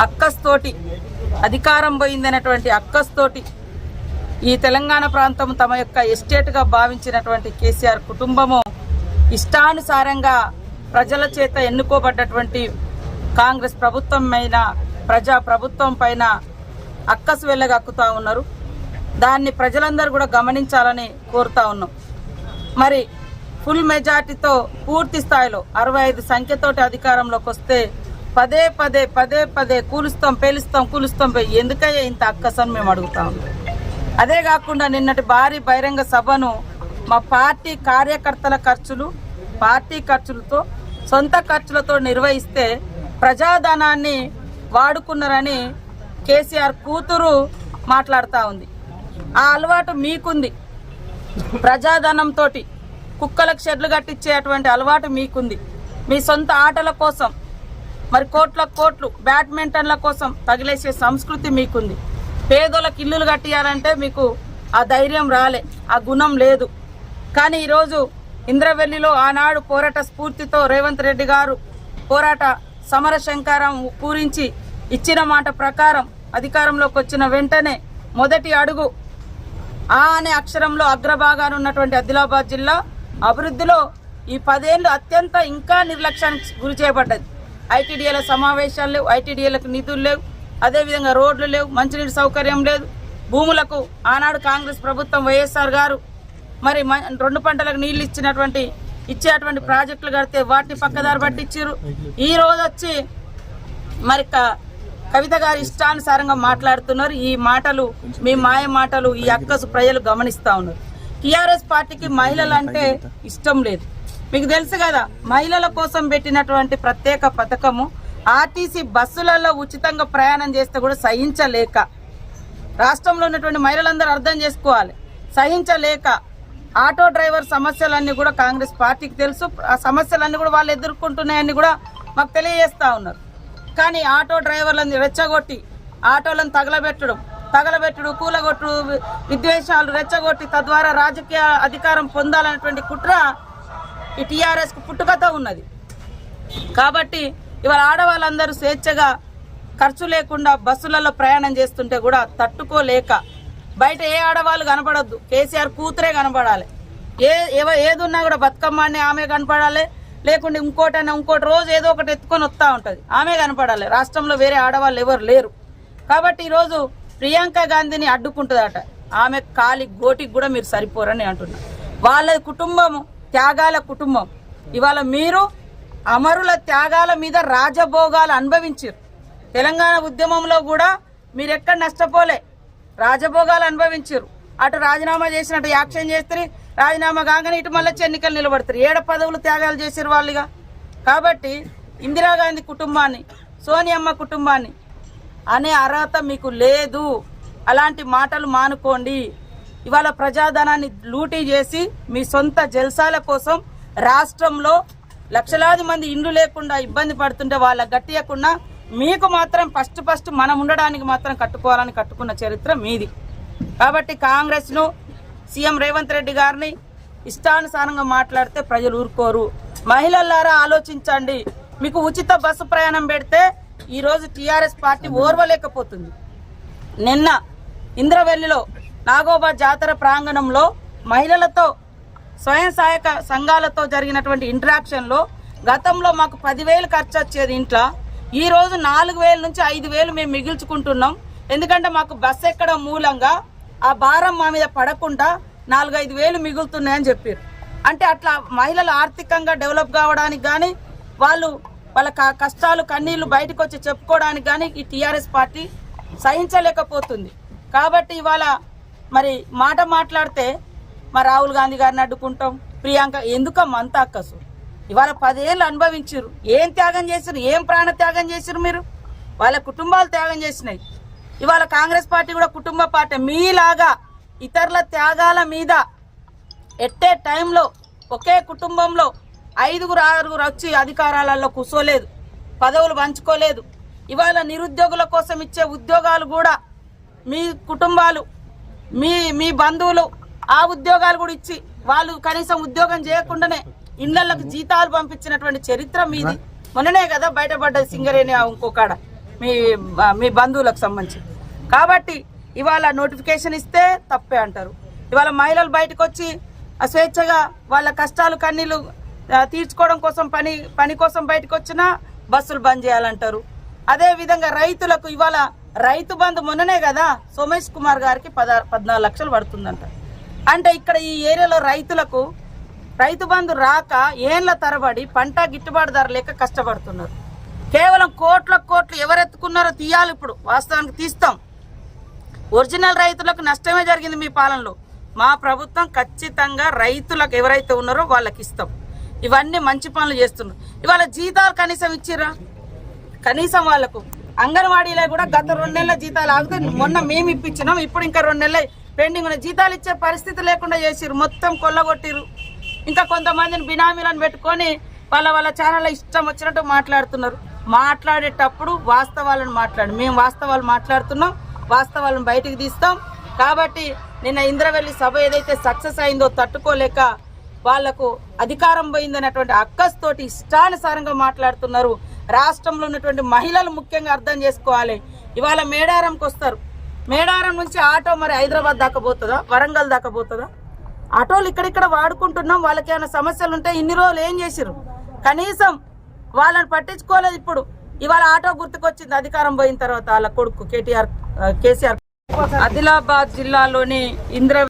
అక్కస్తోటి అధికారం పోయిందనేటువంటి అక్కస్తోటి ఈ తెలంగాణ ప్రాంతం తమ యొక్క ఎస్టేట్గా భావించినటువంటి కేసీఆర్ కుటుంబము ఇష్టానుసారంగా ప్రజల చేత ఎన్నుకోబడ్డటువంటి కాంగ్రెస్ ప్రభుత్వం పైన ప్రజా ప్రభుత్వం పైన అక్కసు వెళ్ళగక్కుతా ఉన్నారు. దాన్ని ప్రజలందరూ కూడా గమనించాలని కోరుతా ఉన్నాం. మరి ఫుల్ మెజార్టీతో పూర్తి స్థాయిలో 65 సంఖ్యతోటి అధికారంలోకి వస్తే పదే పదే కూలుస్తాం ఎందుకయ్యా ఇంత అక్కసని మేము అడుగుతా ఉన్నాం. అదే కాకుండా నిన్నటి భారీ బహిరంగ సభను మా పార్టీ కార్యకర్తల పార్టీ ఖర్చులతో సొంత ఖర్చులతో నిర్వహిస్తే ప్రజాధనాన్ని వాడుకున్నారని కేసీఆర్ కూతురు మాట్లాడుతూ ఉంది. ఆ అలవాటు మీకుంది. ప్రజాధనంతో కుక్కలకు షెడ్లు కట్టించేటువంటి అలవాటు మీకుంది. మీ సొంత ఆటల కోసం మరి కోట్లు బ్యాడ్మింటన్ల కోసం తగిలేసే సంస్కృతి మీకుంది. పేదోళ్ళకి ఇల్లులు కట్టియాలంటే మీకు ఆ ధైర్యం రాలే, ఆ గుణం లేదు. కానీ ఈరోజు ఇంద్రవెల్లిలో ఆనాడు పోరాట స్ఫూర్తితో రేవంత్ రెడ్డి గారు పోరాట సమర శంకారం పూరించి ఇచ్చిన మాట ప్రకారం అధికారంలోకి వచ్చిన వెంటనే మొదటి అడుగు ఆ అనే అక్షరంలో అగ్రభాగాన ఉన్నటువంటి ఆదిలాబాద్ జిల్లా అభివృద్ధిలో ఈ 10 ఏళ్ళు అత్యంత ఇంకా నిర్లక్ష్యానికి గురి చేయబడ్డది. ఐటీడీఏల సమావేశాలు లేవు, ఐటీడీఏలకు నిధులు లేవు, అదేవిధంగా రోడ్లు లేవు, మంచినీటి సౌకర్యం లేదు. భూములకు ఆనాడు కాంగ్రెస్ ప్రభుత్వం వైఎస్ఆర్ గారు మరి 2 పంటలకు నీళ్లు ఇచ్చేటువంటి ప్రాజెక్టులు కడితే వాటిని పక్కదారి పట్టించారు. ఈ రోజు వచ్చి మరి కవిత గారు ఇష్టానుసారంగా మాట్లాడుతున్నారు. ఈ మాటలు మీ మాయ మాటలు ఈ అక్కసు ప్రజలు గమనిస్తా ఉన్నారు. టీఆర్ఎస్ పార్టీకి మహిళలు అంటే ఇష్టం లేదు. మీకు తెలుసు కదా, మహిళల కోసం పెట్టినటువంటి ప్రత్యేక పథకము ఆర్టీసీ బస్సులలో ఉచితంగా ప్రయాణం చేస్తే కూడా సహించలేక, రాష్ట్రంలో ఉన్నటువంటి మహిళలందరూ అర్థం చేసుకోవాలి, సహించలేక ఆటో డ్రైవర్ సమస్యలన్నీ కూడా కాంగ్రెస్ పార్టీకి తెలుసు. ఆ సమస్యలన్నీ కూడా వాళ్ళు ఎదుర్కొంటున్నాయని కూడా మాకు తెలియజేస్తా ఉన్నారు. కానీ ఆటో డ్రైవర్లను రెచ్చగొట్టి ఆటోలను తగలబెట్టుడు కూలగొట్టుడు విద్వేషాలు రెచ్చగొట్టి తద్వారా రాజకీయ అధికారం పొందాలనేటువంటి కుట్ర ఈ టీఆర్ఎస్కు పుట్టుకతో ఉన్నది. కాబట్టి ఇవాళ ఆడవాళ్ళందరూ స్వేచ్ఛగా ఖర్చు లేకుండా బస్సులలో ప్రయాణం చేస్తుంటే కూడా తట్టుకోలేక బయట ఏ ఆడవాళ్ళు కనపడొద్దు, కేసీఆర్ కూతురే కనపడాలి. ఏదున్నా కూడా బతుకమ్మ అని ఆమె కనపడాలి, లేకుంటే ఇంకోటి రోజు ఏదో ఒకటి ఎత్తుకొని వస్తూ ఉంటుంది, ఆమె కనపడాలి. రాష్ట్రంలో వేరే ఆడవాళ్ళు ఎవరు లేరు. కాబట్టి ఈరోజు ప్రియాంక గాంధీని అడ్డుకుంటుందట. ఆమె కాలి గోటికి కూడా మీరు సరిపోరని అంటున్నారు. వాళ్ళ కుటుంబం త్యాగాల కుటుంబం. ఇవాళ మీరు అమరుల త్యాగాల మీద రాజభోగాలు అనుభవించారు. తెలంగాణ ఉద్యమంలో కూడా మీరు ఎక్కడ నష్టపోలే, రాజభోగాలు అనుభవించారు. అటు రాజీనామా చేసినట్టు యాక్షన్ చేస్తారు, రాజీనామా కాగానే ఇటు మళ్ళీ ఎన్నికలు నిలబడతారు. 7 పదవులు త్యాగాలు చేశారు వాళ్ళుగా. కాబట్టి ఇందిరాగాంధీ కుటుంబాన్ని, సోనియమ్మ కుటుంబాన్ని అనే అర్హత మీకు లేదు. అలాంటి మాటలు మానుకోండి. ఇవాళ ప్రజాధనాన్ని లూటీ చేసి మీ సొంత జల్సాల కోసం రాష్ట్రంలో లక్షలాది మంది ఇండ్లు లేకుండా ఇబ్బంది పడుతుంటే వాళ్ళకి గట్టియకుండా మీకు మాత్రం ఫస్ట్ మనం ఉండడానికి మాత్రం కట్టుకున్న చరిత్ర మీది. కాబట్టి కాంగ్రెస్ను, సీఎం రేవంత్ రెడ్డి గారిని ఇష్టానుసారంగా మాట్లాడితే ప్రజలు ఊరుకోరు. మహిళలారా ఆలోచించండి. మీకు ఉచిత బస్సు ప్రయాణం పెడితే ఈరోజు టీఆర్ఎస్ పార్టీ ఓర్వలేకపోతుంది. నిన్న ఇంద్రవెల్లిలో నాగోబా జాతర ప్రాంగణంలో మహిళలతో, స్వయం సహాయక సంఘాలతో జరిగినటువంటి ఇంటరాక్షన్లో గతంలో మాకు 10,000 ఖర్చు వచ్చేది ఇంట్లో, ఈ రోజు 4,000 నుంచి 5,000 మేము మిగిల్చుకుంటున్నాం. ఎందుకంటే మాకు బస్సు ఎక్కడం మూలంగా ఆ భారం మా మీద పడకుండా 4-5,000 మిగులుతున్నాయని చెప్పారు. అంటే అట్లా మహిళలు ఆర్థికంగా డెవలప్ కావడానికి కానీ, వాళ్ళ కష్టాలు కన్నీళ్లు బయటకు వచ్చి చెప్పుకోవడానికి కానీ ఈ టీఆర్ఎస్ పార్టీ సహించలేకపోతుంది. కాబట్టి ఇవాళ మరి మాట్లాడితే మా రాహుల్ గాంధీ గారిని అడ్డుకుంటాం, ప్రియాంక ఎందుకమ్మా అంత అక్కసు? ఇవాళ 10 ఏళ్ళు అనుభవించారు. ఏం త్యాగం చేశారు? ఏం ప్రాణ త్యాగం చేశారు? మీరు వాళ్ళ కుటుంబాలు త్యాగం చేసినాయి. ఇవాళ కాంగ్రెస్ పార్టీ కూడా కుటుంబ పార్టీ. మీలాగా ఇతరుల త్యాగాల మీద ఎట్టే టైంలో ఒకే కుటుంబంలో 5-6 వచ్చి అధికారాలలో కూర్చోలేదు, పదవులు పంచుకోలేదు. ఇవాళ నిరుద్యోగుల కోసం ఇచ్చే ఉద్యోగాలు కూడా మీ కుటుంబాలు, మీ బంధువులు ఆ ఉద్యోగాలు కూడా ఇచ్చి వాళ్ళు కనీసం ఉద్యోగం చేయకుండానే ఇళ్లకు జీతాలు పంపించినటువంటి చరిత్ర మీది. మొన్ననే కదా బయటపడ్డది సింగరేణి ఇంకొకడ. మీ మీ బంధువులకు సంబంధించి. కాబట్టి ఇవాళ నోటిఫికేషన్ ఇస్తే తప్పే అంటారు. ఇవాళ మహిళలు బయటకు వచ్చి స్వేచ్ఛగా వాళ్ళ కష్టాలు కన్నీళ్ళు తీర్చుకోవడం కోసం పని కోసం బయటకు వచ్చినా బస్సులు బంద్ చేయాలంటారు. అదే విధంగా రైతులకు ఇవాళ రైతు బంధు మొన్ననే కదా సోమేష్ కుమార్ గారికి 14 లక్షలు పడుతుందంట. అంటే ఇక్కడ ఈ ఏరియాలో రైతులకు రైతు బంధు రాక ఏళ్ల తరబడి పంట గిట్టుబాటు ధర లేక కష్టపడుతున్నారు. కేవలం కోట్లు ఎవరెత్తుకున్నారో తీయాలి. ఇప్పుడు వాస్తవానికి తీస్తాం. ఒరిజినల్ రైతులకు నష్టమే జరిగింది మీ పాలనలో. మా ప్రభుత్వం ఖచ్చితంగా రైతులకు ఎవరైతే ఉన్నారో వాళ్ళకి ఇస్తాం. ఇవన్నీ మంచి పనులు చేస్తున్నారు. ఇవాళ జీతాలు కనీసం ఇచ్చిరా? కనీసం వాళ్లకు అంగన్వాడీలో కూడా గత 2 నెలల జీతాలు ఆగితే మొన్న మేము ఇప్పించినాం. ఇప్పుడు ఇంకా 2 నెలలు పెండింగ్ ఉన్న జీతాలు ఇచ్చే పరిస్థితి లేకుండా చేసిరు. మొత్తం కొల్లగొట్టిరు. ఇంకా కొంతమందిని బినామీలను పెట్టుకొని వాళ్ళ ఛానల్లో ఇష్టం వచ్చినట్టు మాట్లాడుతున్నారు. మాట్లాడేటప్పుడు వాస్తవాలను మేము వాస్తవాలు మాట్లాడుతున్నాం, వాస్తవాలను బయటికి తీస్తాం. కాబట్టి నిన్న ఇంద్రవెల్లి సభ ఏదైతే సక్సెస్ అయిందో తట్టుకోలేక వాళ్లకు అధికారం పోయిందనేటువంటి అక్కస్తోటి ఇష్టానుసారంగా మాట్లాడుతున్నారు. రాష్ట్రంలో ఉన్నటువంటి మహిళలు ముఖ్యంగా అర్థం చేసుకోవాలి. ఇవాళ మేడారంకి వస్తారు. మేడారం నుంచి ఆటో మరి హైదరాబాద్ దాకా పోతుందా, వరంగల్ దాకా పోతుందా? ఆటోలు ఇక్కడిక్కడ వాడుకుంటున్నాం. వాళ్ళకి ఏమైనా సమస్యలు ఉంటే ఇన్ని రోజులు ఏం చేసిరు? కనీసం వాళ్ళని పట్టించుకోలేదు. ఇప్పుడు ఇవాళ ఆటో గుర్తుకొచ్చింది అధికారం పోయిన తర్వాత వాళ్ళ కొడుకు కేసీఆర్. ఆదిలాబాద్ జిల్లాలోని